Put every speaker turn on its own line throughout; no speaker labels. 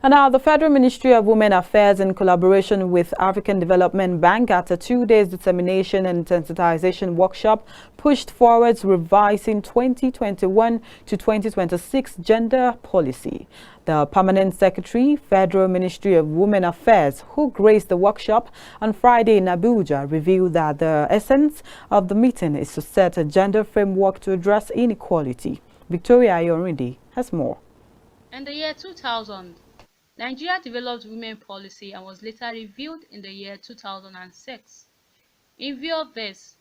And now, the Federal Ministry of Women Affairs, in collaboration with African Development Bank, at a 2-day determination and sensitization workshop, pushed forward revising 2021 to 2026 gender policy. The Permanent Secretary, Federal Ministry of Women Affairs, who graced the workshop on Friday in Abuja, revealed that the essence of the meeting is to set a gender framework to address inequality. Victoria Ayorinde has more.
In the year 2000, Nigeria developed women policy and was later reviewed in the year 2006. In view of this,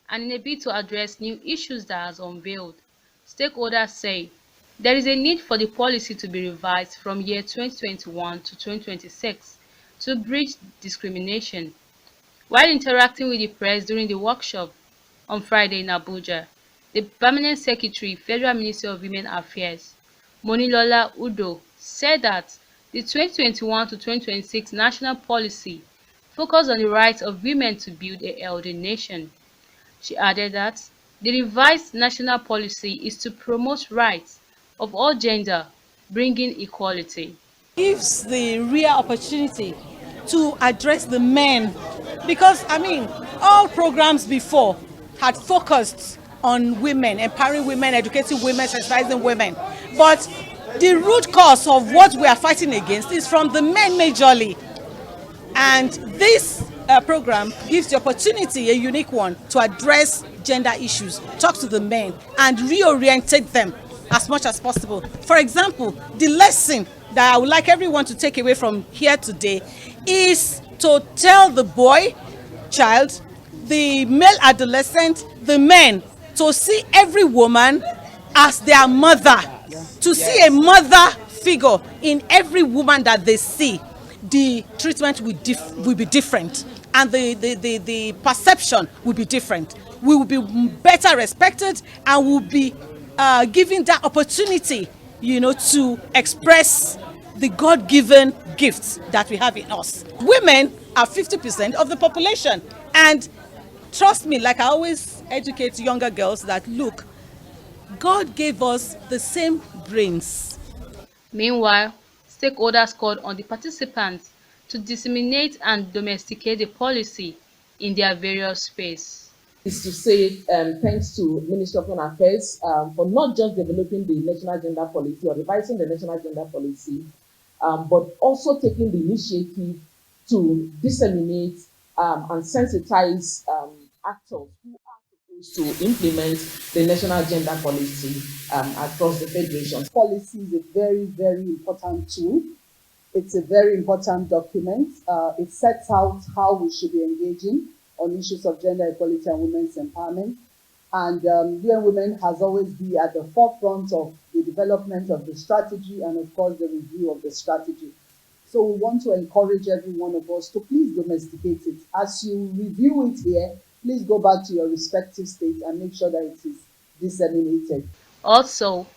and in a bid to address new issues that has unveiled, stakeholders say there is a need for the policy to be revised from year 2021 to 2026 to bridge discrimination. While interacting with the press during the workshop on Friday in Abuja, the Permanent Secretary, Federal Ministry of Women Affairs, Monilola Udo, said that the 2021 to 2026 national policy focused on the rights of women to build a healthy nation. She added that the revised national policy is to promote rights of all gender, bringing equality.
Gives the real opportunity to address the men, because all programs before had focused on women, empowering women, educating women, sensitizing women, but the root cause of what we are fighting against is from the men majorly, and this program gives the opportunity, a unique one, to address gender issues, talk to the men and reorientate them as much as possible. For example, the lesson that I would like everyone to take away from here today is to tell the boy child, the male adolescent, the men, to see every woman as their mother, to see a mother figure in every woman that they see. The treatment will be different, and the perception will be different. We will be better respected, and will be given that opportunity, to express the God-given gifts that we have in us. Women are 50% of the population, and trust me, like I always educate younger girls, that look, God gave us the same brains.
Meanwhile, stakeholders called on the participants to disseminate and domesticate the policy in their various spaces.
Is to say thanks to Ministry of Home Affairs for not just developing the national gender policy or revising the national gender policy, but also taking the initiative to disseminate and sensitize actors who are supposed to implement the national gender policy across the federation.
Policy is a very, very important tool. It's a very important document. It sets out how we should be engaging on issues of gender equality and women's empowerment. And UN Women has always been at the forefront of the development of the strategy and, of course, the review of the strategy. So we want to encourage every one of us to please domesticate it. As you review it here, please go back to your respective states and make sure that it is disseminated.
Also,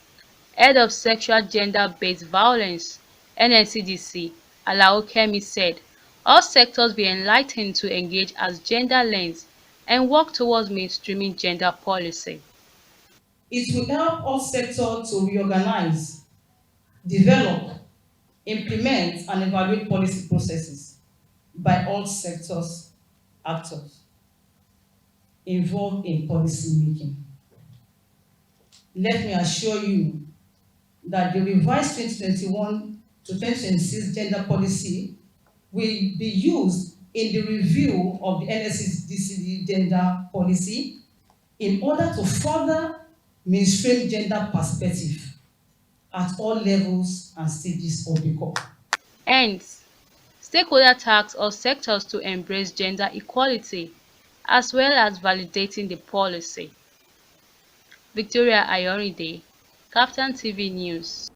Head of Sexual Gender-Based Violence, NNCDC, Alao Kemi, said all sectors be enlightened to engage as gender lens and work towards mainstreaming gender policy.
It will help all sectors to reorganize, develop, implement and evaluate policy processes by all sectors actors involved in policy making. Let me assure you that the revised 2021 to 2026 gender policy will be used in the review of the NSCDC gender policy in order to further mainstream gender perspective at all levels and stages of the core.
Hence, stakeholder task all sectors to embrace gender equality as well as validating the policy. Victoria Ayorinde, KAFTAN TV News.